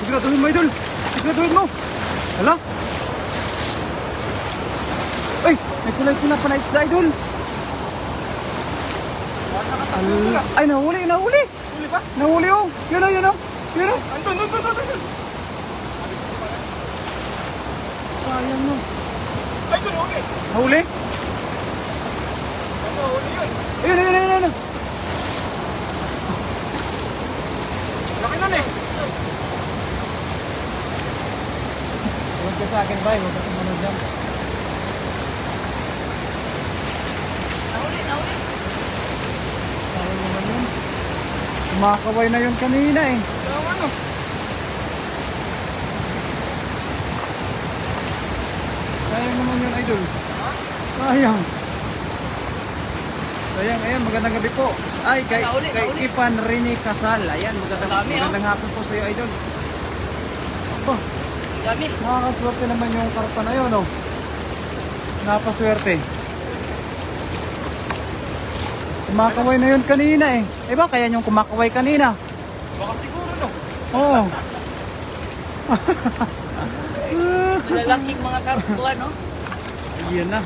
Siguraduhin mo, idol. Siguraduhin mo. Hala. Ay, may kulay-pula pa na isda, idol. Hala. Ay, nahuli. Huli ba? Nahuli, oh. Yun, oh. Yun, oh. Andun. Sayang, no. Ay, doon, huli. Nahuli? Ano, huli yun. Ayun. Laki nun eh. Huwag ka sa akin, bay. Huwag ka sumunod dyan. Nahuli. Sayang naman yun. Kumakaway na yun kanina, eh. Yung ano? Sayang naman yun, idol. Ha? Sayang. Ayan, magandang gabi po. Ay, kay Nahuli. Ipan Rini Casal. Ayan, Dami, magandang hapon po sa iyo, idol. Aba, Dami. nakakaswerte naman yung karpa na yun, oh. Napaswerte. Kumakaway na yun kanina, eh. Eh ba, kaya yung kumakaway kanina? Baka siguro, no? Oo. Malalaking mga karpuan, no? Ayan na.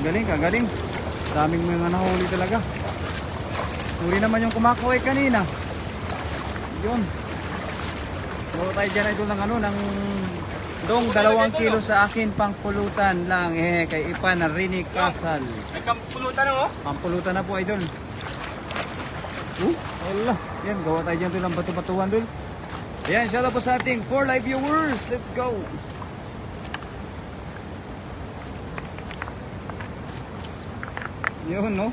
Kagaling. Daming mga nahuli talaga. Huli naman yung kumakaway kanina. Yun. Bawa tayo dyan, idol, ng ano, ng dong 2 kilo sa akin, pangpulutan lang. Kay Ipan Rini Casal. May kampulutan, no? Pampulutan na po, idol. Wala. Yan, gawa tayo dyan, idol, ng batu-batuhan, idol. Ayan, shout out po sa ating 4 live viewers. Let's go. Yun, no?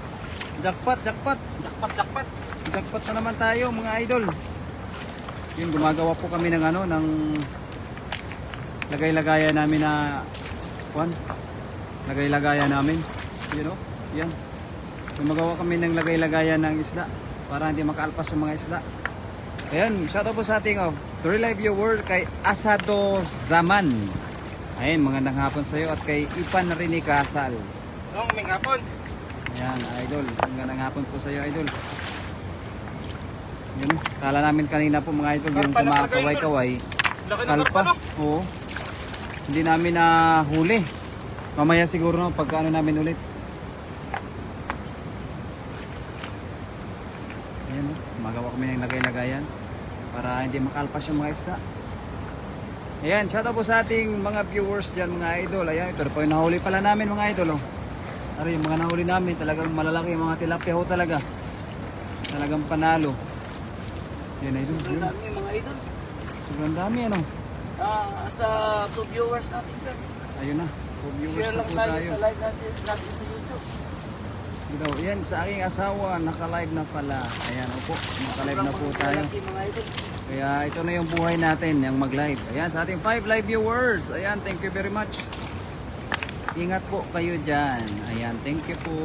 Jackpot. Jackpot. Jackpot na naman tayo, mga idol. Yun, gumagawa po kami ng ano, ng lagay-lagayan namin na lagay-lagayan namin. Yun, no? Yan. Gumagawa kami ng lagay-lagayan ng isda para hindi makaalpas yung mga isda. Ayan, shout out po sa ating Relive Your World kay Asado Zaman. Ayan, magandang hapon sa iyo at kay Ipan Rini Casal. May hapon. Ayan, idol. Magandang hapon po sa iyo, idol. Yun, kala namin kanina po, mga idol, yung kumakaway-kaway. Laki ng Kalpa. karpa, no? Oo. Hindi namin na huli. Mamaya siguro, no, pagka ano namin ulit. Ayan, no, magawa kami ng lagay-lagayan para hindi makalpas yung mga isda. Ayan, shout out po sa ating mga viewers dyan, mga idol. Ayan, ito po yung nahuli pala namin, mga idol, oh. Ari, yung mga nahuli namin, talagang malalaki yung mga tilapia ho talaga. Talagang panalo. Yan, idol. Sobrang dami, mga idol. Sobrang dami, ano? Sa 2 viewers natin, sir. Ayun na. Viewers Share na lang po tayo tayo. sa live natin sa YouTube. Ito, yan, sa aking asawa, naka-live na pala. Ayan, opo, naka-live na po Sobrang tayo. malaki, mga idol. Kaya ito na yung buhay natin, yung mag-live. Ayan, sa ating 5 live viewers. Ayan, thank you very much. Ingat po kayo dyan. Ayan, thank you po.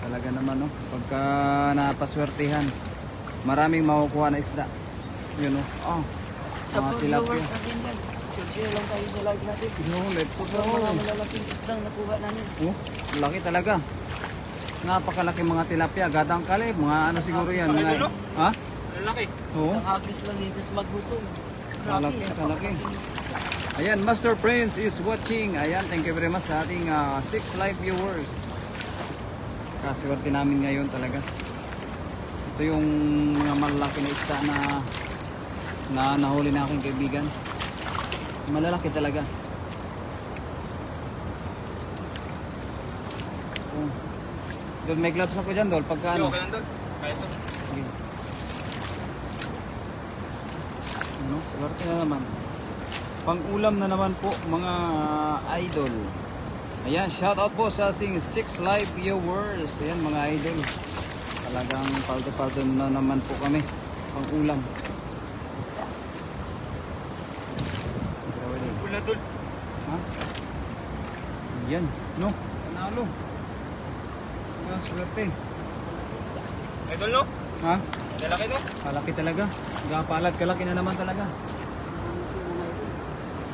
Talaga naman, no? Pagka napaswertihan, maraming makukuha na isda. Yun, no? Oh, Sa mga 2 tilapia. viewers natin yan. Share lang tayo sa live natin. Yo, let's Sobrang go. mga malalaking isdang nakuha namin. Oh, laki talaga. Napakalaki mga tilapia, gadang kalib, mga ano siguro yan, mga ha? Malaki. Oo. Isang agis lang dito sa magluto. Kalaki, kalaki. Ayan, Master Prince is watching. Ayan, thank you very much sa ating 6 live viewers. Kaswerte namin ngayon talaga. Ito yung mga malalaki na isda na nahuli na aking kaibigan. Malalaki talaga. Oh. Dol, may gloves ako dyan, Dol. Pagka ano. Okay lang doon. Kahit ito. Sige. Ano? Swerte na naman. Pang-ulam na naman po, mga idol. Ayan, shout out po sa ating 6 live viewers. Ayan, mga idol. Talagang paldo-paldo na naman po kami. Pang-ulam. Pula doon. Ha? Ayan, no? Panalo. Ayan, swerte. Idol, no? Ha? Malaki, no? Kalaki talaga. Gapalad, kalaki na naman talaga.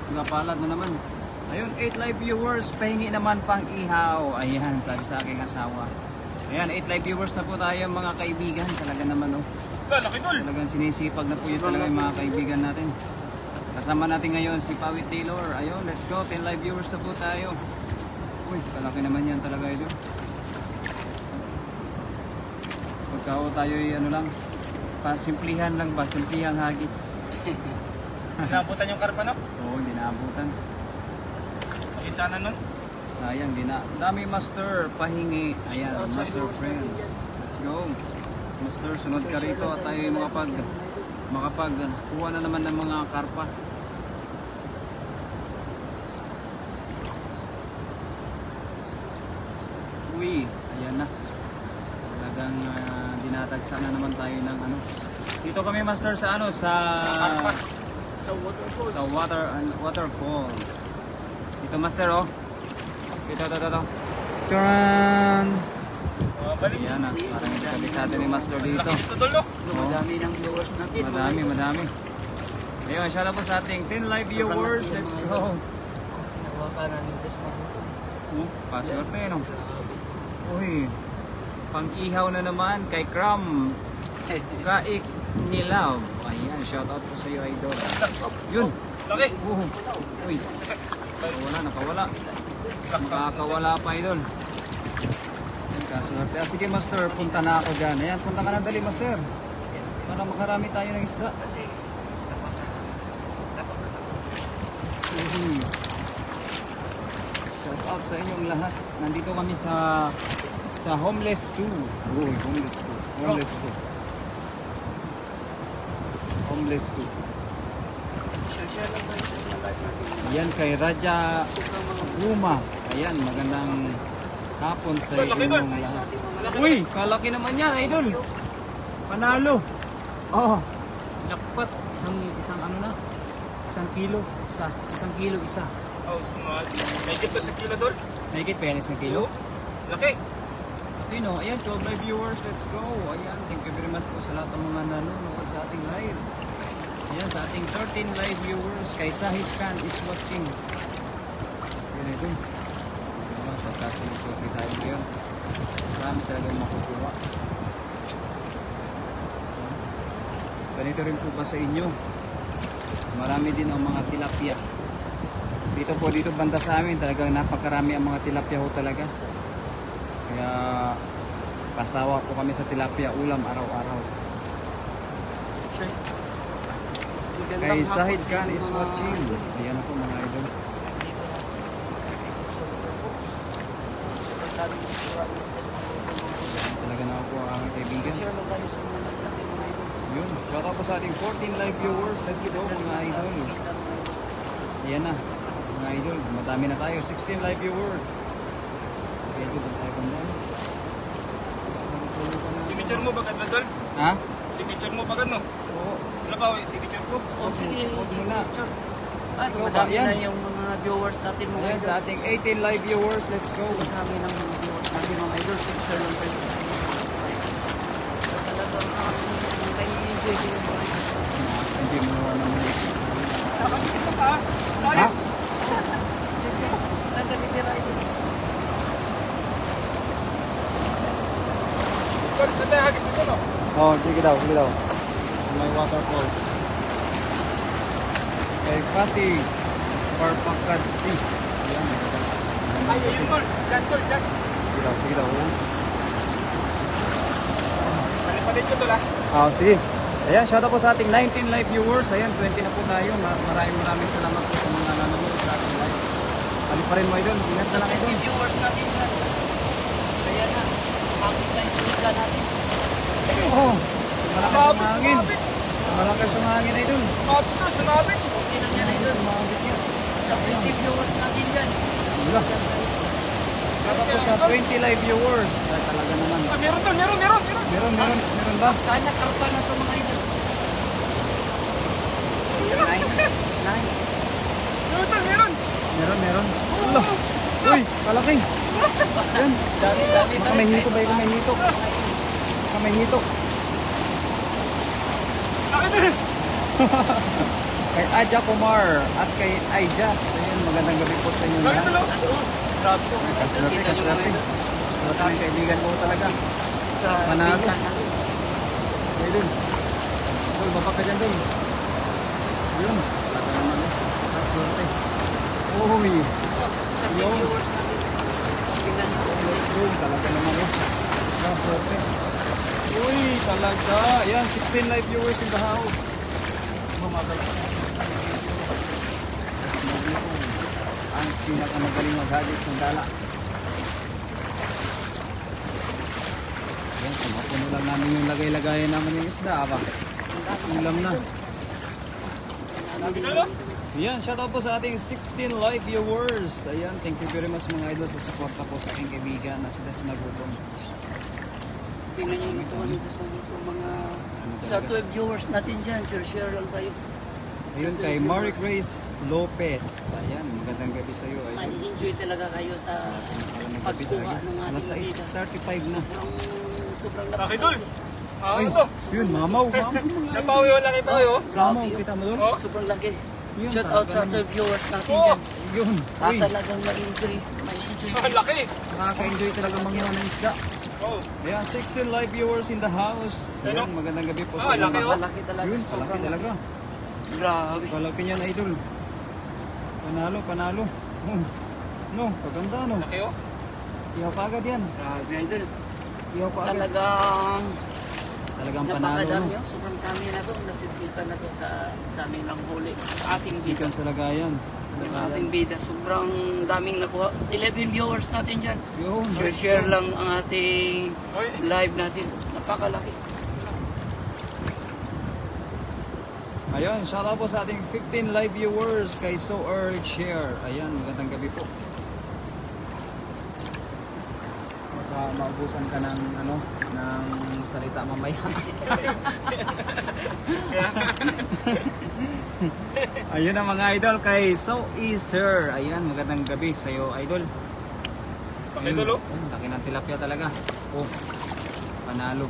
Napalad na naman. Ayun, 8 live viewers, pahingi naman pang ihaw. Ayan, sabi sa aking asawa. Ayan, 8 live viewers na po tayo, mga kaibigan. Talaga naman, oh. Laki dol. Talagang sinisipag na po yun talaga yung mga kaibigan natin. Kasama natin ngayon si Pawit Taylor. Ayun, let's go. 10 live viewers na po tayo. Uy, kalaki naman yan talaga ito. Pagkao tayo ano lang, pasimplihan lang ba? Simplihang hagis. Inabutan yung karpa, no? Oo, hindi naabutan. Ay, sana nun. Sayang, di na. Dami master, pahingi. Ayan, master friends. Let's go. Master, sunod ka rito at tayo makapagkuha na naman ng mga karpa. Uy, ayan na. Talagang dinatagsa na naman tayo ng ano. Dito kami master sa ano, sa waterfall. sa waterfall. Dito master oh. Ito. Tcharan! Balik. Ayan na, parang kabisado ni master dito. Laki dito, dol, no? Madami ng viewers natin. Madami. Ayun, shout out po sa ating 10 live viewers. Let's go. Nawa ka na ni Tess Magutong. Paswerte no. Uy, pang-ihaw na naman kay Cram. Kaik Nilaw. Ayan, shout out po sa iyo, idol. Yun. Laki. Uy. Nakawala. Makakawala pa, idol. Ayan, kaswerte. Sige, master, punta na ako dyan. Ayan, punta ka na dali, master. Para makarami tayo ng isda. Shout out sa inyong lahat. Nandito kami sa Homeless 2. Uy, Homeless 2. Homeless 2. Share lang tayo sa inyo live natin. Yan kay Raja Luma. Ayan, magandang hapon sa inyong lahat. Uy, kalaki naman yan, idol. Panalo. Oh, jackpot. Isang ano na? Isang kilo isa. Oh, small. Mahigit to sa kilo, dol. Mahigit pa yan isang kilo? Laki. Okay no, ayan, 12 live viewers, let's go. Ayan, thank you very much po sa lahat ng mga nanonood sa ating live. Ayan, sa ating 13 live viewers, kay Sahid Khan is watching. Ayan ito. Ayan, sa kasi nisuki tayo ngayon. Marami talagang makukuha. Ganito rin po ba sa inyo? Marami din ang mga tilapia. Dito banda sa amin, talagang napakarami ang mga tilapia ho talaga. Kaya pasawa po kami sa tilapia ulam araw-araw. Kay Sahid Khan is watching. Ayan ako mga idol. Talaga na ako ang kaibigan. Share lang tayo sa inyo live natin mga idol. Yun, shout out po sa ating 14 live viewers. Let's go mga idol. Ayan na, mga idol. Madami na tayo. 16 live viewers. Okay, ito ba tayo kung Signature mo bagad na, dol? ha? Signature mo bagad, no? Oo. Wala ba, signature ko? Sige, Huwag muna. At Ikaw ba? madami Yan. na yung mga viewers natin mga Ayan, idol. sa ating 18 live viewers. Let's go. Madami ng mga viewers natin mga idol. Share lang tayo. Talagang kay JJ yung mga idol. Hindi mo naman ulit. Ha? Ha? Nagkalitira idol. Dol, saan tayo hagis dito, no? Oh, sige daw. May waterfall. Kay Pati Parpakadsi. Ayan. Ay, ayun, dol. Yan, dol, yan. Sige daw. Palit ko, dol, ha? Sige. Ayan, shout out po sa ating 19 live viewers. Ayan, 20 na po tayo. Maraming salamat po sa mga nanonood sa ating live. Ano pa rin mo idol? Ingat na lang idol. Viewers natin yan. Kaya na, makita yung tulad natin. Oh, malakas ang hangin. Malakas ang hangin idol. Sumabit na, sumabit. Okay lang yan idol. Sumabit yan. Sa 20 viewers natin yan. Wala. Shout out po sa 20 live viewers. Ay, talaga naman. Ah, meron, dol, meron. Meron ba? Sana karpa na ito mga idol. 9. Meron. Meron. Allah. Uy, kalaki. Yan. Dami. Baka may hito ba? May hito. Baka may hito. Laki, dol. Kay Aja Kumar at kay Aija. Ayun, magandang gabi po sa inyo Laki, lahat. dol, oh. Grabe ko. Kaswerte. Kaswerte ang kaibigan ko talaga. Sa Panalo. benta natin. Ayun. Idol, baba ka dyan dun. Yun, talaga naman eh. Swerte. Uy, Sa Yo. viewers natin. Tingnan nyo. let's go. Talaga naman eh. Swerte. Uy, talaga. Yan, 16 live viewers in the house. Ang pinakamagaling maghagis ng dala. Yan, sumapuno lang namin yung lagay-lagayan naman yung isda. Aba, ulam na. Yan, shoutout po sa ating 16 live viewers. Ayan, thank you very much mga idol sa suporta po sa aking kaibigan na si Des Magutong. Tingnan nyo yung ito. Mga sa 12 viewers natin dyan. Share lang tayo. Ayun kay Marie Grace Lopez. Ayan, magandang gabi sa iyo. May enjoy talaga kayo sa pagkuha ng Alas ating bida. 6:35 na. Sobrang Idol. Ay, Ito. yun, mamaw, mamaw. Napawi yung laki pa yun. Mamaw, kita mo doon? Oh. Sobrang laki. Yun, Shout out sa talaga 12 viewers natin Oh. dyan. Yun, uy, Talagang ma-enjoy. Ma-enjoy. Ang laki. nakaka-enjoy talaga mangiwan ng isda. Oh. Ayan, 16 live viewers in the house. Ayan, Ano? magandang gabi po Ah, sa laki, inyo. oh. Malaki talaga. Yun, palaki Sobrang talaga. Grabe. Palaki niyan, idol. Panalo, panalo. No, paganda no. Laki oh. Ihaw ka agad yan. Grabe idol. Ihaw ka agad. Talagang Talagang panalo no. napakadami. Sobrang dami na to. Nasisipan na to sa dami ng huli. Sa ating bida. Sikan sa lagayan. Yung ating bida. Sobrang daming nakuha. 11 viewers natin dyan. Yun. Share lang ang ating Oy. live natin. Napakalaki. Ayun, shoutout po sa ating 15 live viewers kay So Early Share. Ayan, magandang gabi po. Baka maubusan ka ng ano, ng salita mamaya. Ayun ang mga idol kay So Easer. Ayan, magandang gabi sa iyo, idol. Idol oh. Ayun, laki ng tilapia talaga. Oh, panalo.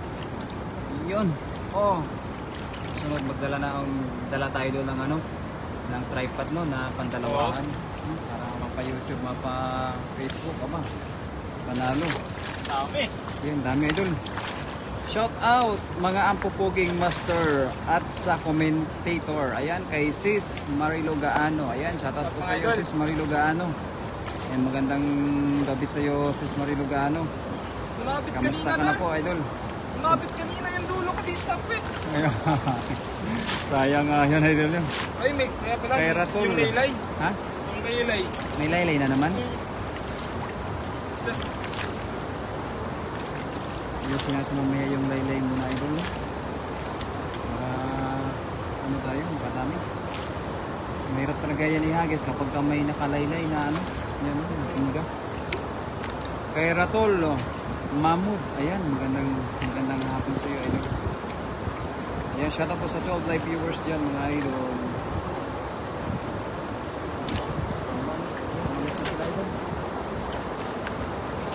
Yun. Oh. Sunod dala tayo doon ng ano, ng tripod no na pandalawahan. Para mapa-YouTube, mapa-Facebook aba. Panalo. Dami. Yun, dami idol. Shout out mga ampupuging master at sa commentator. Ayan kay Sis Marilo Gaano. Ayan, shout out po sa iyo Sis Marilo Gaano. Ayan, magandang gabi sa iyo Sis Marilo Gaano. Sumabit Kamusta kanina ka na po, idol? Sumabit kanina yung dulo ko dito sa kwit. Ayun. Sayang yun, idol yun. Ay, may kaya pala. Kay Ratul. Yung laylay. Ha? Yung laylay. May laylay na naman? Ayusin natin mamaya yung laylay muna, idol. Para ano tayo, makatami. Mahirap talaga yan ihagis kapag ka may nakalaylay na ano. Yan, nakinga. Kay Ratul, Mahmud. Ayan, magandang hapon sa iyo, idol. Ayan, shout out po sa 12 live viewers dyan, mga idol.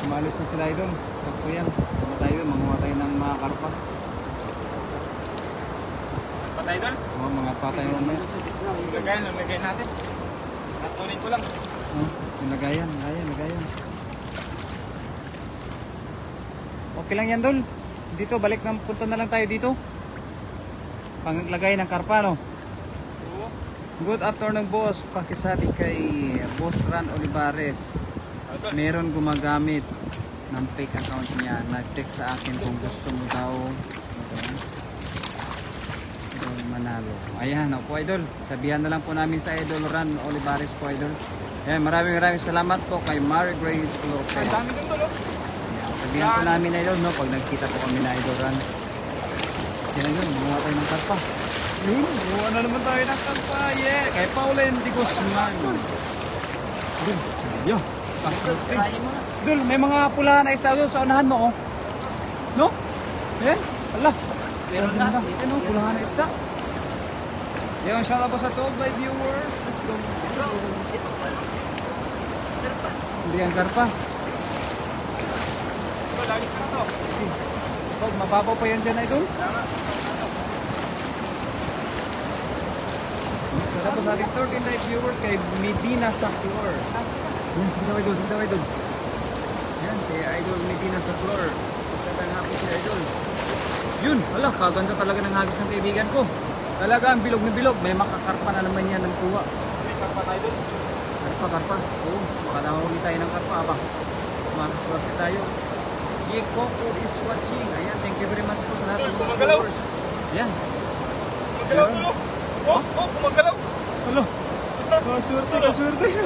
Umalis na sila, idol. Sakto yan. Ano tayo, manguha tayo ng mga karpa. Patay doon. O, mga patay mamaya. Lagay natin. Natuloy ko lang. Oh, yung lagayan. Okay lang yan, Dol. Dito, balik na, punta na lang tayo dito. Panglagay ng karpa, no? Oo. Good afternoon, boss. Pakisabi kay Boss Ran Olivares. Meron gumagamit ng fake account niya. Nag-text sa akin kung gusto mo daw manalo. Ayan, po, idol. Sabihan na lang po namin sa idol Ran Olivares po, idol. Ayan, maraming salamat po kay Mary Grace Ang Lopez. dami din doon oh. Sabihan po namin, idol, no? Pag nagkita po kami na idol Ran. Yan, yun. Gumawa tayo ng karpa. Yun, gumawa na naman tayo ng karpa. Yeah. Kay Pauline Di Guzman. Dun, yo. Pasok. Try mo na. Dul, may mga pula na isda doon sa unahan mo, oh. No? Eh? Ala. Meron na. Eh, no? Pulahan na isda. Yan, shout out po sa 12 live viewers. Let's go. Hindi yan karpa. Lagis ka na to. Pag mababaw pa yan dyan, idol. Shout out po sa ating 13 live viewers kay Medina Saklor. Yan, sige daw, idol. Yan, kay idol Medina Saklor. Magandang hapon si idol. Yun, ala, kaganda talaga ng hagis ng kaibigan ko. Talagang bilog na bilog. May makakarpa na naman yan ng kuha. May karpa tayo doon. Karpa. Oo, makadahuli tayo ng karpa. Aba, makaswerte tayo. Coco is watching. Ayan, thank you very much po sa lahat ng mga Gumagalaw. viewers. Ayan. Gumagalaw tulo. Oh, gumagalaw. Hello. Kaswerte.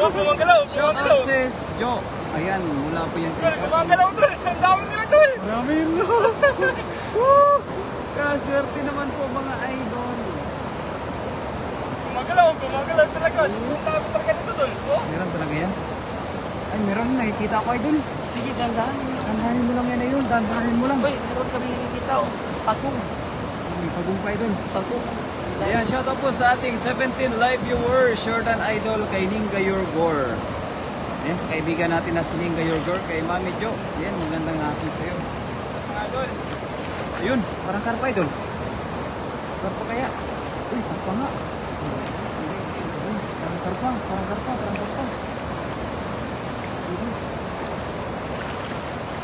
Oh, gumagalaw. Shout out sis Jo. Ayan, mula po yan. Gumagalaw tol. Ang dami nila tol. Marami yun. Woo! Kaswerte naman po mga idol. Gumagalaw talaga. Ang dami talaga nito tol. Oh. Meron talaga yan? Ay, meron. Nakikita ko idol. Sige, dandahan. Dandahin mo lang yan idol. Dandahin mo lang. Uy, meron kami nakikita. Oh. Pagong. May pagumpay idol. Pagong. Ayan, shout out po sa ating 17 live viewers, Jordan Idol, kay Ninga Yorgor. Ayan, sa kaibigan natin na si Ninga Yorgor, kay Mami Jo. Ayan, magandang hapon sa iyo. Mga idol. Ayun, parang karpa idol. Karpa kaya? Uy, karpa nga. Parang karpa.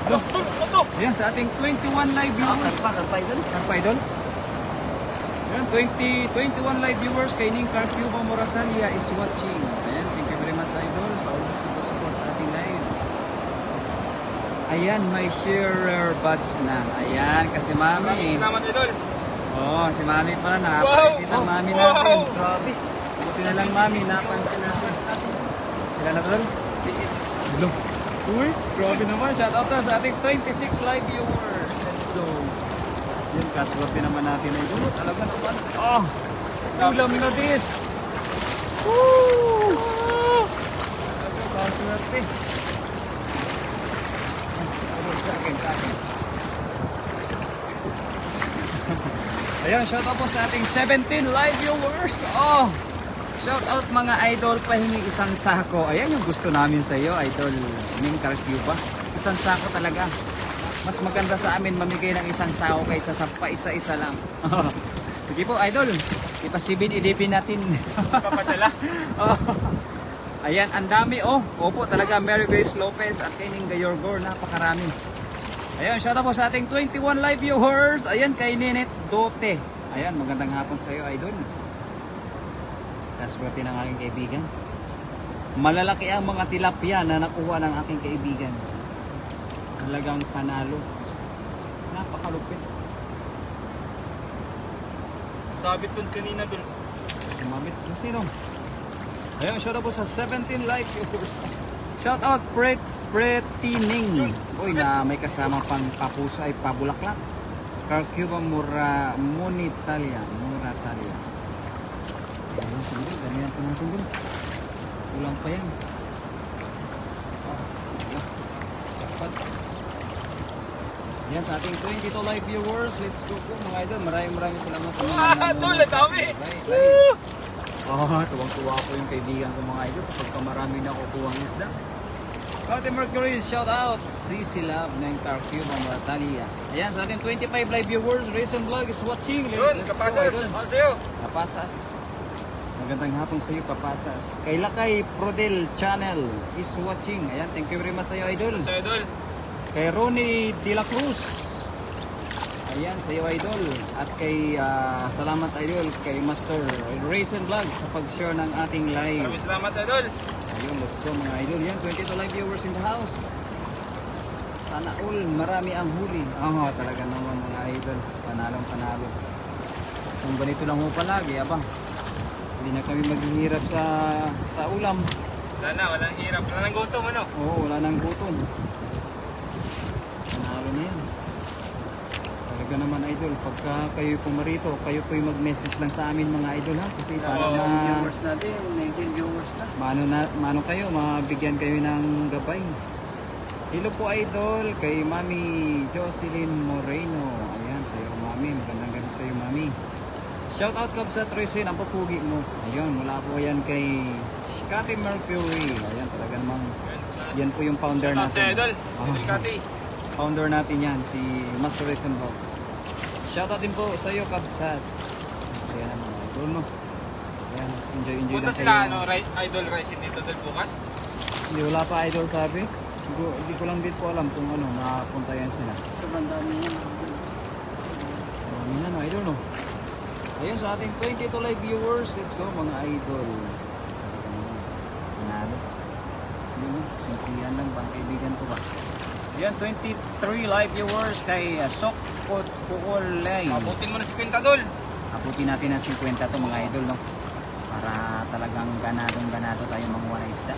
Ano? Ito. Ayan, sa ating 21 live viewers. Karpa idol. Karpa idol. Ayan, 21 live viewers kay Ning Carcuba Moratalia is watching. Ayan, thank you very much idol sa always na support sa ating live. Ayan, may sharer badge na. Ayan, kasi mami. Salamat idol. Oo, si mami pala nakapansin ang mami natin. Wow! Grabe. Buti na lang mami, napansin natin. Sila na tol? Hello. Uy, grabe naman. Shout out sa ating 26 live viewers. Let's go. Yan, kaswerte naman natin ay dulo. Talaga naman. Oh, ulam na this. Woo! Talaga, kaswerte. Ayan, shout out po sa ating 17 live viewers. Oh, shout out mga idol, pahingi isang sako. Ayan yung gusto namin sa iyo, idol Ning Carcuba. Isang sako talaga. Mas maganda sa amin mamigay ng isang sako kaysa sa pa-isa-isa lang. Sige po, idol. Ipasibin, idipin natin. Papadala. Oh. Ayan, ang dami oh. Opo, talaga Mary Grace Lopez at kay Ninga Yorgor, napakarami. Ayan, shout out po sa ating 21 live viewers. Ayan, kay Ninet Dote. Ayan, magandang hapon sa iyo, idol. Kaswerte ng aking kaibigan. Malalaki ang mga tilapia na nakuha ng aking kaibigan. Talagang panalo. Napakalupit. Sabit dun kanina dun. Sumabit na sino? Ayan, shout out po sa 17 live viewers. Shout out Pretty Ning. Uy, na may kasama pang papusa ay pabulaklak. Carcuba Moratalia. Ayan, sige, ganyan pa natin dun. Kulang pa yan. Dapat. Yan, sa ating 22 live viewers, let's go po mga idol. Maraming salamat sa mga Tol, ang dami. Tuwang-tuwa po yung kaibigan ko mga idol kapag marami na kukuhang isda. Ate Mercury, shout out CC Love ng Carcuba Moratalia. Ayan, sa ating 25 live viewers, Raisin Vlog is watching. Yun, kapasas. Ano sa'yo? Kapasas. Magandang hapon sa iyo, Kapasas. Kay Lakay Prodel Channel is watching. Ayan, thank you very much sa iyo, idol. Sa'yo idol. Kay Ronnie De La Cruz. Ayan, sa iyo, idol. At kay, salamat, idol, kay Master Raisin Vlog sa pag-share ng ating live. Maraming salamat idol. Ayun, let's go mga idol. Yan, 22 live viewers in the house. Sana all, marami ang huli. Talaga naman mga idol. Panalong-panalo. Kung ganito lang ho palagi, abang. Hindi na kami maghihirap sa ulam. Walang hirap. Wala nang gutom ano? Oo, wala nang gutom. Panalo na yan. Talaga naman idol, pagka kayo pumarito, kayo po'y mag-message lang sa amin mga idol ha. Kasi para Yung na... viewers natin, 19 viewers na. Mano kayo, mabigyan kayo ng gabay. Hello po idol, kay Mami Jocelyn Moreno. Ayan, sa'yo Mami, magandang gabi sa'yo Mami. Shout out club sa Tresin, ang papugi mo. Ayun, mula po yan kay Kati Mercury. Ayan, talaga namang yan po yung founder Shout out sa'yo idol. natin. Idol Kati. Founder natin yan, si Master Raisin Box. Shout out din po sa iyo, Kabsat. Ayan ang mga idol mo. Ayan, enjoy Punta lang sila kayo. idol rising dito dito bukas. Hindi, wala pa idol sabi. Siguro, hindi ko lang din po alam kung ano, nakapunta yan sila. Sobrang dami yan. Marami na, no, idol, no? Ayun sa ating 22 live viewers. Let's go mga idol. Panalo. Yun, simplihan lang ba ang kaibigan ko ba? Ayan, 23 live viewers kay Sok Puolay. Abutin mo na si Quintadol. Abutin natin ang 50 to mga idol, no? Para talagang ganado tayo manguha ng isda.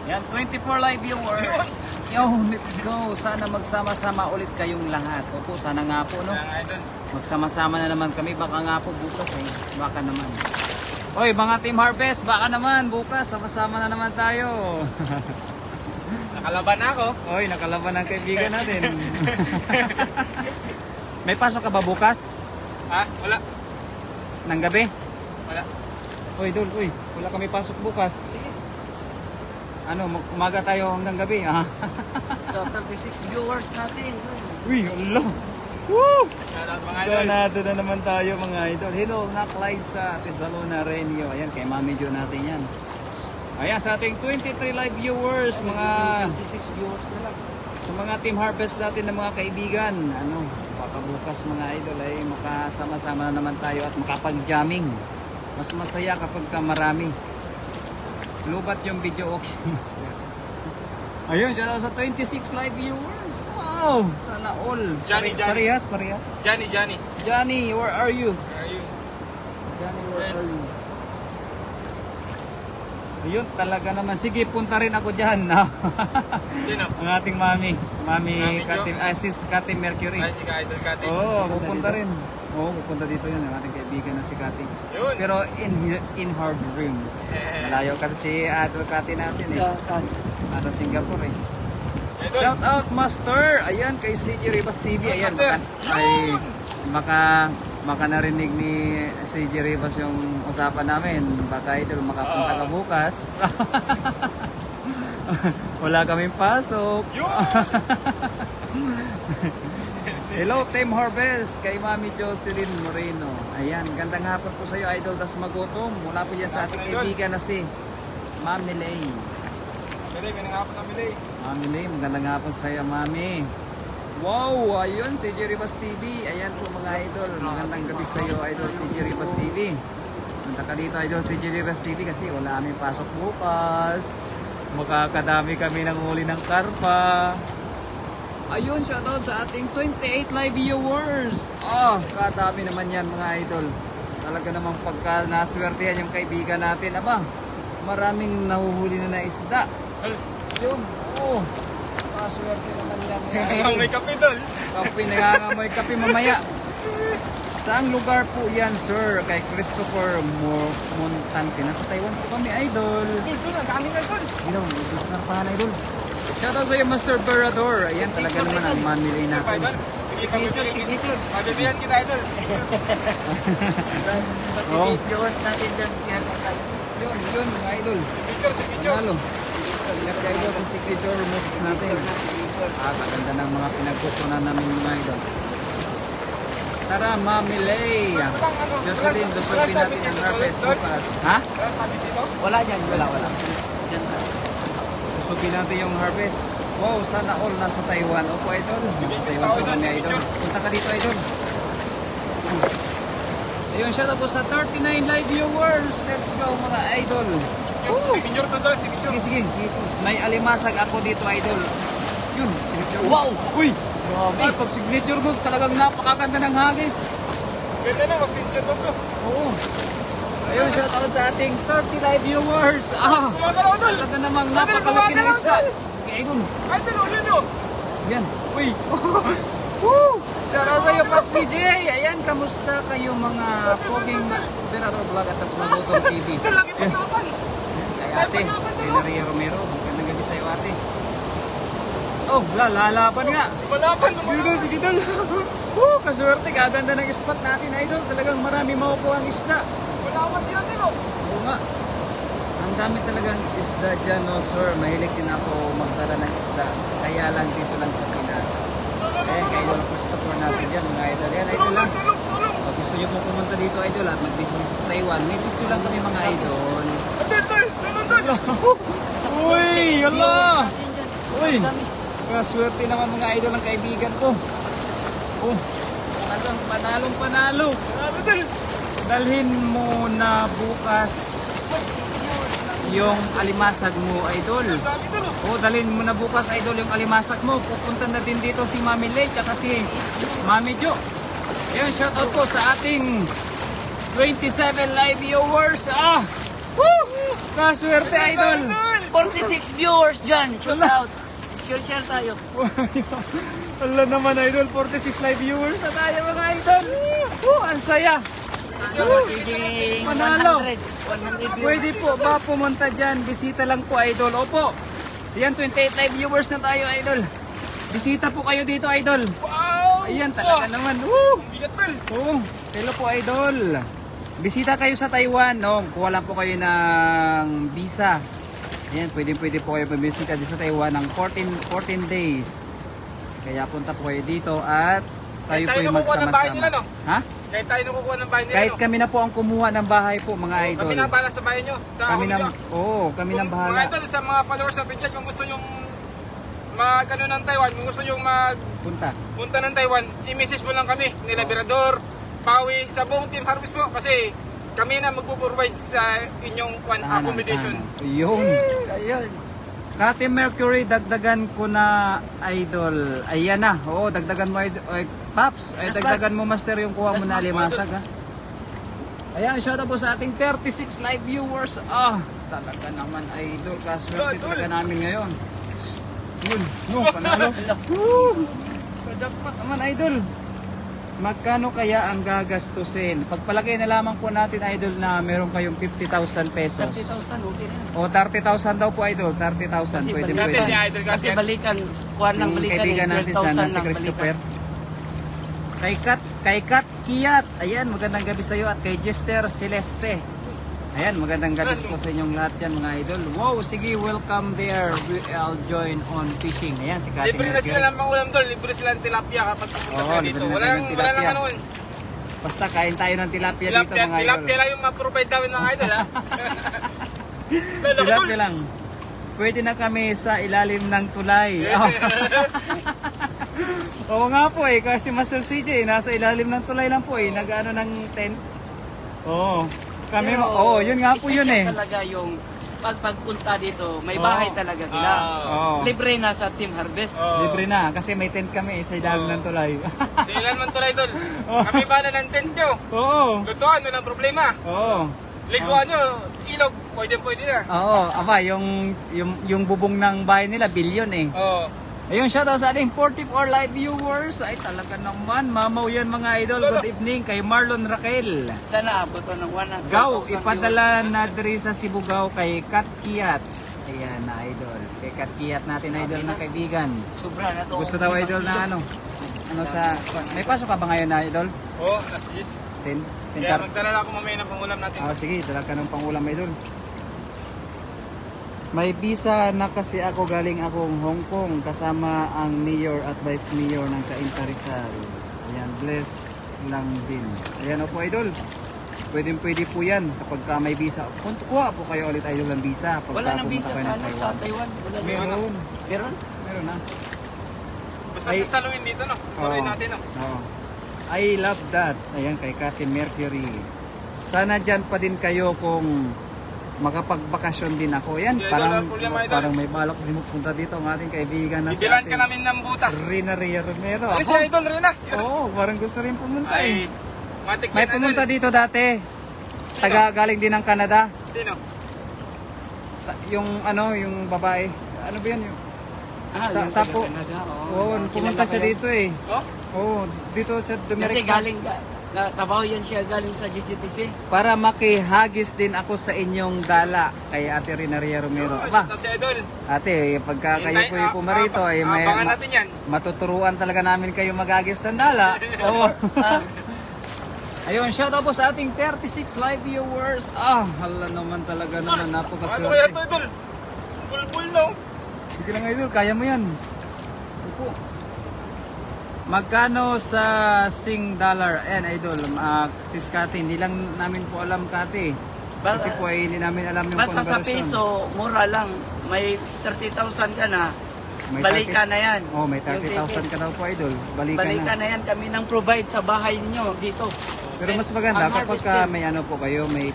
Ayan, 24 live viewers. Yo, let's go. Sana magsama-sama ulit kayong lahat. Opo, sana nga po, no? Kaya idol. Magsama-sama na naman kami. Baka nga po bukas eh. Baka naman. Oy, mga Team Harvest, baka naman bukas. Sama-sama na naman tayo. Nakalaban na ako. Oy, nakalaban ang kaibigan natin. May pasok ka ba bukas? Ha? Wala. Nang gabi? Wala. Oy, Dol, uy. Wala kami pasok bukas. Sige. Ano, umaga tayo hanggang gabi, ha? Sa 36 viewers natin. Uy, Allah. Woo! Shoutout mga idol. Ganado na naman tayo mga idol. Hello, Nak Liza, Tesalona Renio. Ayan, kay Mami Jo natin yan. Ayan, sa ating 23 live viewers, mga 26 viewers na lang. sa mga Team Harvest natin na mga kaibigan, ano, baka bukas mga idol ay makasama-sama na naman tayo at makapag-jamming. Mas masaya kapag ka marami. Lubat yung video, okay. Ayun, shoutout sa 26 live viewers. Wow, sana all. Johnny. Parehas. Johnny. Johnny, where are you? Where are you? Johnny, where are you? Ayun, talaga naman. Sige, punta rin ako dyan. Sino? Ang ating mami. Mami Mami Jo? Sis Kati Mercury. Ay, si Idol Kati. Oo, pupunta rin. Oo, pupunta dito yun. Ang ating kaibigan na si Kati. Yun. Pero in her dreams. Malayo kasi si Idol Kati natin eh. Saan? Nasa Singapore eh. Idol. Shout out Master. Ayan kay CJ Rivas TV. Ayan, Master. baka narinig ni CJ Rivas yung usapan namin. Baka idol makapunta ka bukas. Wala kaming pasok. Yun. Hello Team Harvest kay Mami Jocelyn Moreno. Ayan, gandang hapon po sa iyo idol. Das magutom. Mula po yan sa ating Idol. kaibigan na si Mami Lay. Dali, may nangapot na Milay. Mami Lay, magandang hapon sa iyo Mami. Wow, ayun si Jerry Bas TV. Ayan po mga idol. Magandang gabi sa iyo idol si Jerry Bas TV. Punta ka dito idol si Jerry Bas TV kasi wala kaming pasok bukas. Makakadami kami ng huli ng karpa. Ayun, shoutout sa ating 28 live viewers. Kadami naman yan mga idol. Talaga namang pagka naswertehan yung kaibigan natin, aba, maraming nahuhuli na isda. Yun, maswerte naman yan mga idol. May kape, Dol. Kape, nangangamoy kape mamaya. Saang lugar po yan, sir? Kay Christopher Montante. Nasa Taiwan po kami, idol. Dol, ang daming idol. Ilaw, ito sa karpahan, idol. Shoutout sa iyo, Master Berador. Ayan, talaga naman ang mamili natin. Idol. Sige, signature. Pabibihan kita, Idol. Oh. 28 viewers natin dyan. Yun, mga idol. Signature. Panalo. Ingat kayo idol sa signature moves natin. Maganda ng mga pinagkukunan namin mga idol. Tara, Mami Lay. Jocelyn, lusogin natin ang harvest bukas. Ha? Wala dyan, wala. Dyan na. Lusogin natin yung harvest. Wow, sana all nasa Taiwan. Opo, idol. Taiwan po kami, idol. Punta ka dito, idol. Ayun, shout out po sa 39 live viewers. Let's go, mga idol. Signature to, Dol. Signature. Sige. May alimasag ako dito, idol. Yun, signature. Wow! Uy! Ay, pag signature mo, talagang napakaganda ng hagis. Ganda na, mag-signature to, bro. Oo. Ayun, shout out sa ating 30 live viewers. Kumagalaw, Dol. Talaga namang napakalaki ng isda. Okay, idol. Idol, ulit nyo. Yan. Uy. Woo! Shout out sa'yo, Pop CJ. Ayan, kamusta kayo mga poging Berador Vlog at Tasmagotong TV? Dol, lagi pagkapan. Kay ate, kay Maria Romero. Magandang gabi sa'yo, ate. Oh, lalaban nga. Malaban, Idol, sige idol. Woo, kaswerte, kaganda ng spot natin, idol. Talagang marami makukuha ang isda. Malaban siya, Dol. Oo nga. Ang dami talagang isda dyan, no, sir. Mahilig din ako magdala ng isda. Kaya lang dito lang sa Pinas. Ayan, kay Idol Christopher natin dyan, mga idol. Yan, idol lang. Pag gusto nyo po pumunta dito, idol, at mag-business sa Taiwan, may gusto lang kami, mga idol. Uy, yala! Uy! Kaswerte naman mga idol ng kaibigan ko. Oh, panalo. dalhin mo na bukas yung alimasag mo, idol. Oo, dalhin mo na bukas, idol, yung alimasag mo. Pupunta na din dito si Mami Lay at si Mami Jo. Ayun, shoutout po sa ating 27 live viewers. Woo! Kaswerte, idol. 46 viewers dyan. Shout out. Share tayo. Wala naman, idol. 46 live viewers na tayo, mga idol. Ang saya. Manalo. 100 Pwede po ba pumunta dyan? Bisita lang po, idol. Opo. Yan, 28 live viewers na tayo, idol. Bisita po kayo dito, idol. Wow! Ayan, talaga naman. Woo! Bigat tol! Oo. Hello po, idol. Bisita kayo sa Taiwan, no? Kuha lang po kayo ng visa. Ayan, pwede po kayo bumisita dito sa Taiwan ng 14 days. Kaya punta po kayo dito at tayo po yung kukuha ng bahay nila, magsama-sama. no? Ha? Kahit tayo nung kukuha ng bahay nila, Kahit no? kami na po ang kumuha ng bahay po, mga idol. Kami na para sa bahay nyo. Sa Kami home na, nyo. oo, kami na Mga bahala. idol, sa mga followers natin dyan, kung gusto nyo mag ano ng Taiwan, kung gusto nyo Punta. punta ng Taiwan, i-message mo lang kami, ni Labrador, Pawi, sa buong Team Harvest mo, kasi kami na magpo-provide sa inyong accommodation. Yun. Ayun. Kati Mercury, dagdagan ko na, idol. Ayan na. Oo, dagdagan mo, Ay, Paps. Ay, dagdagan mo, Master, yung kuha mo na limasag, ha? Ayan, shout out po sa ating 36 live viewers. Talaga naman, idol. Kaswerte talaga namin ngayon. Yun. No, panalo. Woo! Jackpot naman, idol. Magkano kaya ang gagastusin? Pagpalagay na lamang po natin, idol, na meron kayong 50,000 pesos. 30,000 okay na. O 30,000 daw po, idol. 30,000. Pwede, balikan. pwede. Si Idol Kasi balikan. Kuha ng Yung balikan. kaibigan natin sana, si Christopher. Kay Kat Kiat. Ayan, magandang gabi sa iyo. At kay Jester Celeste. Ayan, magandang gabi po sa inyong lahat yan, mga idol. Wow, sige, welcome there. I'll join on fishing. Ayan, si Kati Libre na sila ng pangulam tol, libre sila ng tilapia kapag pupunta Oo, sila libre dito. na Wala ng nang tilapia. ano. Basta kain tayo ng tilapia dito, mga idol. Tilapia lang yung ma-provide namin ng idol, ha? Tilapia lang. Pwede na kami sa ilalim ng tulay. Oo nga po eh, kasi Master CJ, nasa ilalim ng tulay lang po eh, nag-ano ng tent. Oo. Kami, yun nga po yun eh. Talaga yung pagpunta dito, may Oo. bahay talaga sila. Oo. Libre na sa Team Harvest. Libre na, kasi may tent kami sa ilalim ng tulay. Sa ilan man tulay tol. Kami ba na ng tent nyo? Oo. Lutuan, walang problema. Oo. Liguan nyo, ilog, pwede na. Oo, aba, yung bubong ng bahay nila, bilyon eh. Oo. Ayun, shoutout sa ating 44 live viewers. Ay, talaga naman, mamaw yan mga idol. Good evening kay Marlon Raquel. Sana abot ko ng 100,000 Gaw, ipadala na diri sa Sibugaw kay Kat Kiat. Ayan na idol. Kay Kat Kiat natin, idol na kaibigan. Sobra na to. Gusto daw idol na ano sa... May pasok ka ba ngayon na idol? Oo, nasis. 10? Kaya magdala ako mamaya ng pangulam natin. Sige, dala ka ng pangulam idol. May visa na kasi ako, galing akong Hong Kong kasama ang mayor at vice mayor ng Cainta Rizal. Ayan, bless lang din. Ayan po idol. Pwede po yan kapag may visa. Kuha po kayo ulit idol ng visa. Wala nang visa sa Taiwan. Wala na. Meron. Meron? Meron na. Basta sasaluin dito, no? Sasaluin natin, no? Oo. I love that. Ayan, kay Kati Mercury. Sana dyan pa din kayo kung makapagbakasyon din ako. Ayan, Yeah, parang, idol, problema, idol. parang may balak din punta dito ang ating kaibigan na Bibilan ka namin ng buta. Rina Ria Romero. Ay, si Idol rin na. Oo, parang gusto rin pumunta Ay, eh. matik May yan, pumunta Idol. dito dati. Galing din ng Canada. Sino? Yung yung babae. Ano ba yan? Yung, Yung tapo. Canada, Oo, pumunta siya dito eh. Oh? Oo, dito sa Kasi Amerika. galing, trabaho yan siya galing sa GGTC. Para makihagis din ako sa inyong dala kay Ate Rina Ria Romero. Aba, Si Idol. ate, pagka kayo po yung pumarito, ay may Abangan natin yan. matuturuan talaga namin kayo magagis ng dala. Oo. Ayun, shoutout po sa ating 36 live viewers. Hala naman talaga naman, Ano kaya ito, napakaswerte. Idol? Bulbul, no? Sige lang idol, kaya mo yan. Upo. Magkano sa $6? Ayan idol, sis Kati, hindi lang namin po alam Kati. Kasi po ay hindi namin alam yung Basta sa conversion. peso, mura lang. May 30,000 ka na. May Balikan na yan. Oh, may 30,000 ka daw po idol. Balikan Balikan na. na yan. Kami nang provide sa bahay niyo dito. Pero mas maganda Ang kapag harvest din. may ano po kayo, may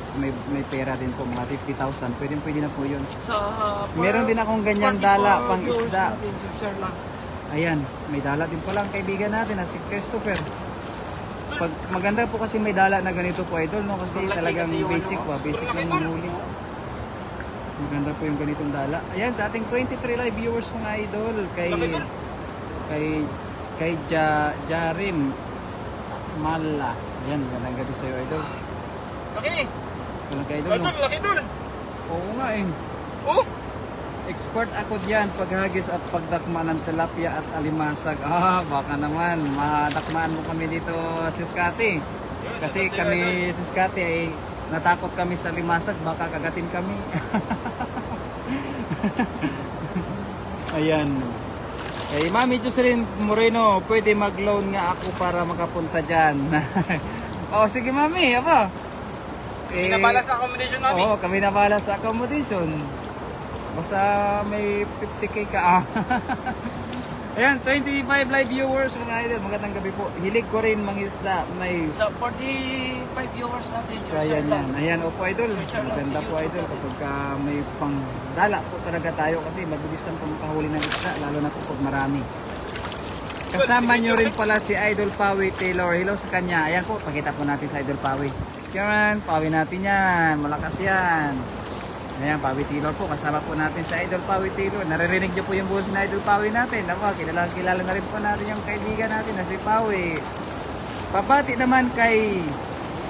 pera din po, mga 50,000, pwede na po yun. Sa, Meron din akong ganyang 44 dala, pang viewers isda. natin, share lang. Ayan, may dala din pala ang kaibigan natin na si Christopher. Pag maganda po kasi may dala na ganito po idol, no? Kasi Malaki talagang kasi yung basic ano, po, basic lang manghuli. Maganda po yung ganitong dala. Ayan, sa ating 23 live viewers mga idol, kay Jarim Mala. Ayan, magandang gabi sa'yo idol. Laki! Walang ka idol, no? Idol, laki idol! Oo nga eh. Oh! Expert ako diyan paghagis at pagdakma ng tilapia at alimasag. Ah, baka naman madakmaan mo kami dito, Sis Cathy. Kasi kami, Sis Cathy, ay natakot kami sa limasag, baka kagatin kami. Ayan. Eh, Mami Jocelyn Moreno, pwede mag-loan nga ako para makapunta dyan. Oh, sige Mami, apa? Kami nabala sa accommodation namin. Oo, kami nabala sa accommodation. Basta may 50k ka. Ayan, 25 live viewers mga idol. Magandang gabi po. Hilig ko rin mangisda. May Sa 45 viewers natin, share Ayan lang. yan. Ayan, opo idol. Maganda po idol kapag may pangdala po talaga tayo kasi mabilis lang po makahuli ng isda, lalo na po pag marami. Kasama nyo rin pala si Idol Pawi Taylor. Hello sa kanya. Ayan po, pakita po natin sa Idol Pawi. Yan, Pawi natin yan. Malakas yan. Ayan, Pawi Taylor po. Kasama po natin sa Idol Pawi Taylor. Naririnig nyo po yung buhos na Idol Pawi natin. Ako, kilala na rin po natin yung kaibigan natin na si Pawi. Pabati naman kay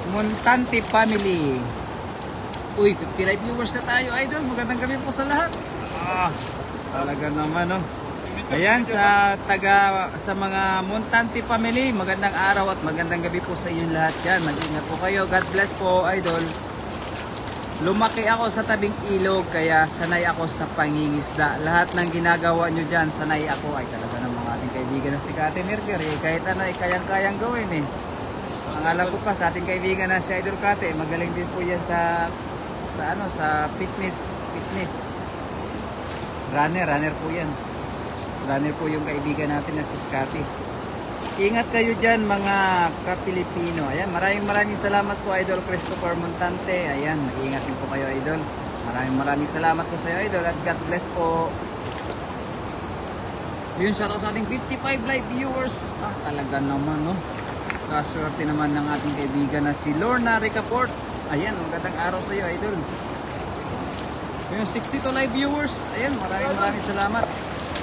Montante Family. Uy, 50 live viewers na tayo, Idol. Magandang gabi po sa lahat. Talaga naman, oh. Ayan, sa mga Montante Family, magandang araw at magandang gabi po sa inyo lahat dyan. Mag-ingat po kayo. God bless po, Idol. Lumaki ako sa tabing ilog, kaya sanay ako sa pangingisda. Lahat ng ginagawa nyo dyan, sanay ako. Ay, talaga ng mga ating kaibigan na si Kate Merger, eh. Kahit ano, ay kayang-kayang gawin, eh. Ang alam ko pa sa ating kaibigan na si Idol Kate, magaling din po yan sa fitness. Runner po yan. Runner po yung kaibigan natin na si Scotty. Ingat kayo dyan mga ka-Pilipino. Ayan, maraming salamat po Idol Christopher Montante. Ayan, mag-iingat din po kayo Idol. Maraming salamat po sa iyo Idol at God bless po. Yun, shoutout sa ating 55 live viewers. Talaga naman, no? Kaswerte naman ng ating kaibigan na si Lorna Ricaport. Ayan, magandang araw sa iyo Idol. Yung 62 live viewers. Ayan, maraming salamat.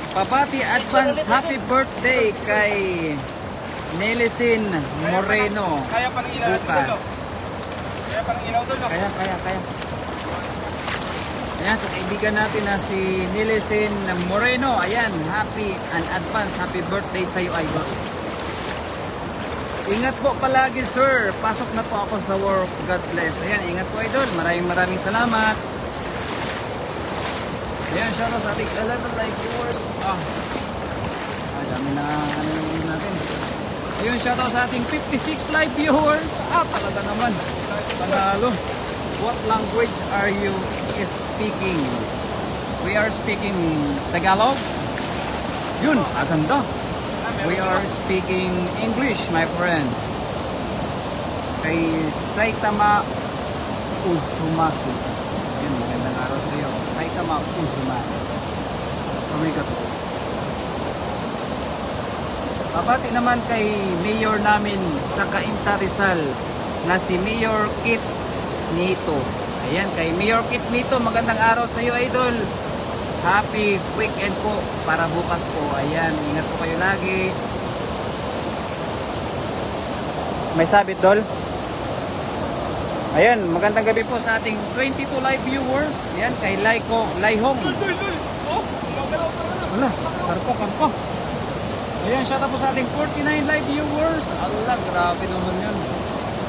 Pabati advance happy birthday kay Nelicin Moreno. Kaya pa ng ilaw natin bukas. doon. Kaya pa ng ilaw doon. Kaya. Ayan, sa kaibigan natin na si Nelicin Moreno. Ayan, happy and advance happy birthday sa iyo, Idol. Ingat po palagi, sir. Pasok na po ako sa work. God bless. Ayan, ingat po, Idol. Maraming salamat. Ayan, shoutout sa ating 11 live viewers. Dami na natin. Ayun, shoutout sa ating 56 live viewers. Talaga naman. Panalo. What language are you speaking? We are speaking Tagalog. Yun, aganda. We are speaking English, my friend. Kay Saitama Uzumaki. Yun, magandang araw sa iyo. Saitama Uzumaki. Arigato. Pabati naman kay Mayor namin sa Cainta Rizal na si Mayor Kit Nito. Ayan, kay Mayor Kit Nito, magandang araw sa iyo, Idol. Happy weekend po para bukas po. Ayan, ingat po kayo lagi. May sabit, Dol? Ayan, magandang gabi po sa ating 22 live viewers. Ayan, kay Laihong. Wala, karpo. Ayan, shout out po sa ating 49 live viewers. Allah, grabe naman yun.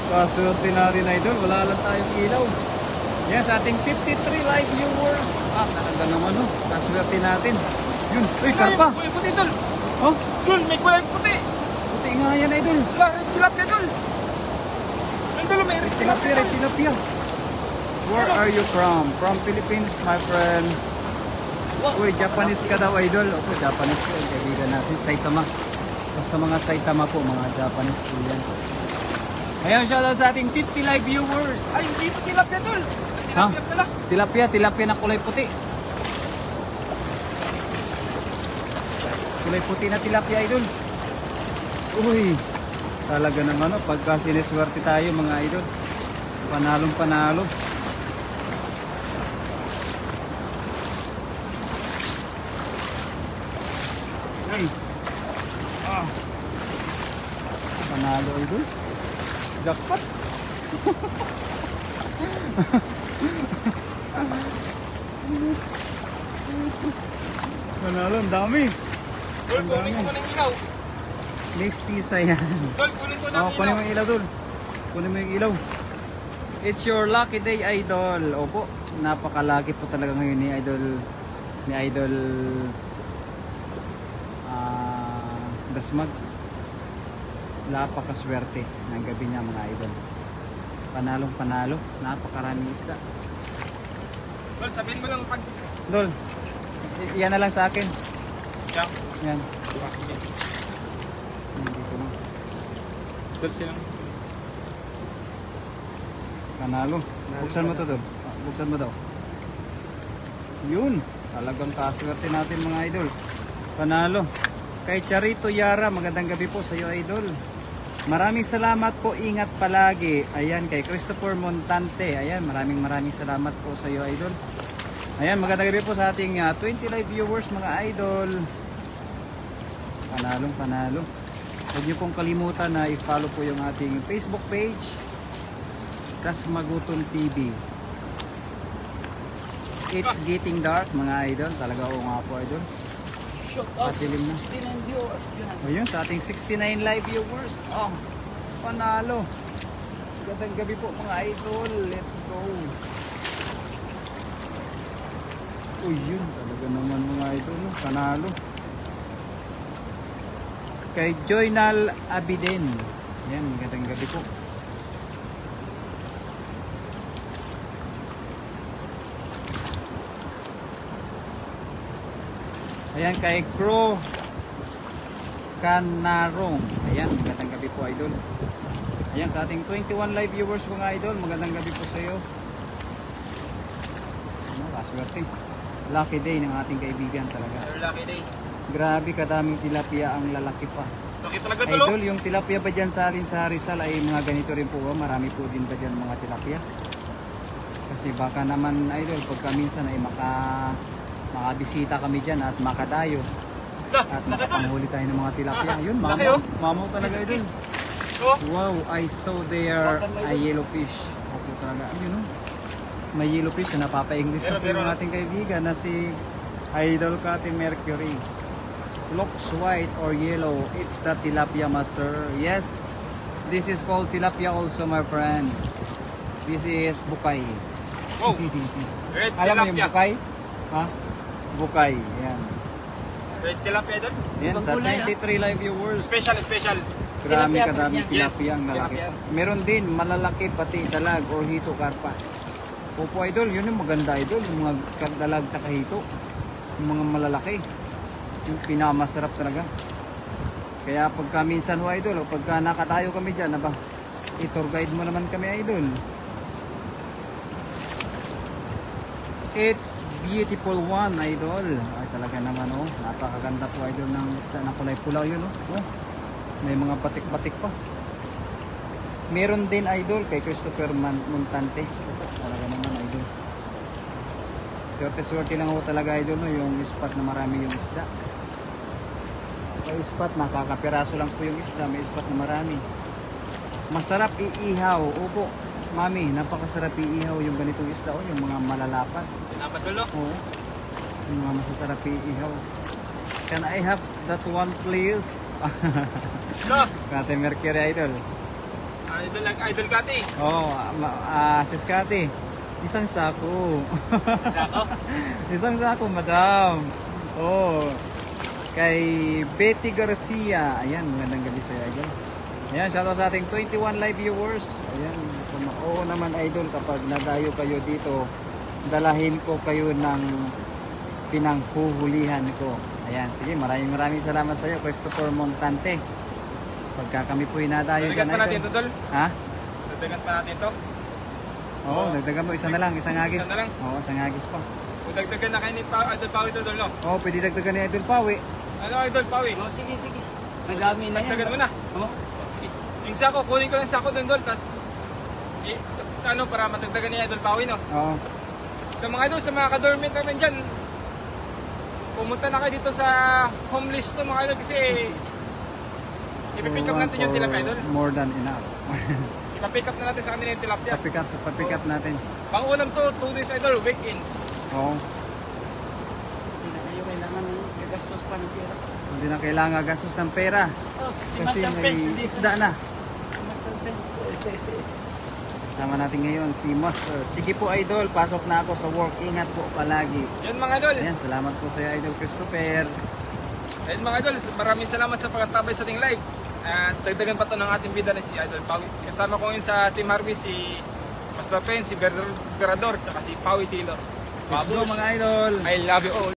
Kaswerte na rin, Idol. Wala lang tayong ilaw. Ayan, sa ating 53 live viewers. Talaga naman, no? Kaswerte natin. Yun, uy, karpa. Kulay puti, Idol. Oh, Idol, may kulay puti. puti nga yan, Idol. Red tilapia, Idol. Idol, may red tilapia. Tilapia. Where are you from? From Philippines, my friend. Uy, Japanese ka daw, Idol. Opo, Japanese po. Kaibigan natin, Saitama. Basta mga Saitama po, mga Japanese po yan. Ayan, shoutout sa ating 50 live viewers. Ay, hindi ito tilapia tol. Ha? Tilapia pala. Tilapia na kulay puti. Kulay puti na tilapia, idol. Uy, talaga naman, no? Pagka sineswerte tayo, mga idol. Panalong panalo. Ay. Ah. Panalo, idol. Jackpot. Panalo, ang dami. Tol, kunin ko ng ilaw. Mistisa yan. Tol, kunin ko ng Oh, kunin mo ilaw. yung ilaw, dul. Kunin mo yung ilaw. It's your lucky day, idol. Opo, napaka-lucky po talaga ngayon ni Idol Dasmag. Napakaswerte ng gabi niya, mga idol. Panalong panalo, napakaraming isda. Tol, sabihin mo lang pag... Dol, yan na lang sa akin. Jack. Yan. Sige. Hindi ko na. Tol, silang. Panalo. Buksan mo to, Dol. Buksan mo daw. Yun. Talagang kaswerte natin, mga idol. Panalo. Kay Charito Yara, magandang gabi po sa iyo, idol. Maraming salamat po, ingat palagi. Ayan, kay Christopher Montante. Ayan, maraming salamat po sa iyo, idol. Ayan, magandang gabi po sa ating 20 live viewers, mga idol. Panalong panalo. Huwag niyo pong kalimutan na i-follow po yung ating Facebook page, Kasmaguton TV. It's getting dark, mga idol. Talaga oo nga po, idol. Shout out Patilim na. 69 viewers. Ayun, sa ating 69 live viewers. Oh, panalo. Magandang gabi po, mga idol. Let's go. Uy, yun. Talaga naman, mga idol. No? Panalo. Kay Joynal Abiden. Yan, magandang gabi po. Ayan, kay Crow Canarong. Ayan, magandang gabi po, idol. Ayan, sa ating 21 live viewers, mga idol, magandang gabi po sa iyo. Ano, kaswerte. Lucky day ng ating kaibigan talaga. Lucky day. Grabe, kadaming tilapia ang lalaki pa. Laki talaga tol. Idol, yung tilapia ba dyan sa atin sa Rizal ay mga ganito rin po ba? Marami po din ba dyan mga tilapia? Kasi baka naman, idol, pagka minsan ay makabisita kami dyan at makadayo at makapanghuli tayo ng mga tilapia. Yun, mamaw talaga, idol. Oh. Wow, I saw there a yellowfish. Opo talaga, ayun, no? May yellowfish na napapa-English na po Pero, yung ating kaibigan na si Idol Kati Mercury. Looks white or yellow, it's the tilapia, master. Yes, this is called tilapia also, my friend. This is bukay. Wow. Red Alam mo yung tilapia. bukay? Ha? Bukay, yan. Red tilapia doon. Yan, sa Ibang kulay, 23 live viewers. Special. Grabe Tilapia kadaming po yan. tilapia ang Yes, lalaki. tilapia. Meron din malalaki pati dalag o hito karpa. Opo, idol, yun yung maganda, idol, yung mga dalag sa hito. Yung mga malalaki. Yung pinamasarap talaga. Kaya pagka minsan ho, idol, o pagka nakatayo kami dyan, aba, i-tour guide mo naman kami, idol. It's beautiful one, idol. Ay, talaga naman, oh. Napakaganda po, idol, ng isda na kulay pula yun, oh. May mga batik-batik pa. Meron din, idol, kay Christopher Montante. Talaga naman, idol. Swerte-swerte lang ako talaga, idol, no? Yung spot na marami yung isda. May spot, nakakapiraso lang po yung isda. May spot na marami. Masarap iihaw. Opo, mami, napakasarap iihaw yung ganitong isda. O, yung mga malalapat. Napadulo. Oo. Yung mga masasarap iihaw. Can I have that one, please? No. Kate Mercury, idol. Idol Kati. Oo, sis Kate. Isang sako. Sako. Isang sako, madam. Oh. Kay Betty Garcia. Ayan, magandang gabi sa idol. Ayan, shoutout sa ating 21 live viewers. Ayan, oo naman, idol, kapag nadayo kayo dito, dalahin ko kayo ng pinanghuhulihan ko. Ayan, sige, maraming salamat sa iyo, Christopher Montante. Pagka kami po inadayo Balikan dyan, pa natin, idol. Tol. Ha? Dagdagan pa natin to. Oo, dagdagan mo. Isa na lang, isang agis. Isa na lang. Oo, isang agis pa. Kung dagdagan na kayo ni Idol Pawi Idol, no? Oo, pwede dagdagan ni Idol Pawi. Ano Idol Pawi? Oh, sige, sige. Madami na yan. Dagdagan mo na. Oh, Sige. Yung sako, kunin ko lang sako doon doon, tas ano, para matagdagan ni Idol Pawi, no? Oo. Sa mga idol, sa mga ka-dormant namin dyan, pumunta na kayo dito sa home list to mga idol kasi ipipick up natin yung tilapia idol. More than enough. Ipapick up na natin sa kanila yung tilapia. Papick up natin. Pang-ulam to, 2 days idol, weekends. Oo. hindi na kayo kailangan gagastos pa ng pera. Hindi na kailangan gastos ng pera. Oh, si Kasi Master Prince, may hindi isda na. Si Master Prince. Kasama natin ngayon si Master. Sige po Idol, pasok na ako sa work. Ingat po palagi. Yun mga idol. Ayan, salamat po sa Idol Christopher. Ayun mga idol, maraming salamat sa pagkatabay sa ating live. At dagdagan pa to ng ating bida na si Idol Pawi. Kasama ko ngayon sa Team Harvest si Master Prince, si Berador, at si Pawi Taylor. Let's go mga Idol. I love you all.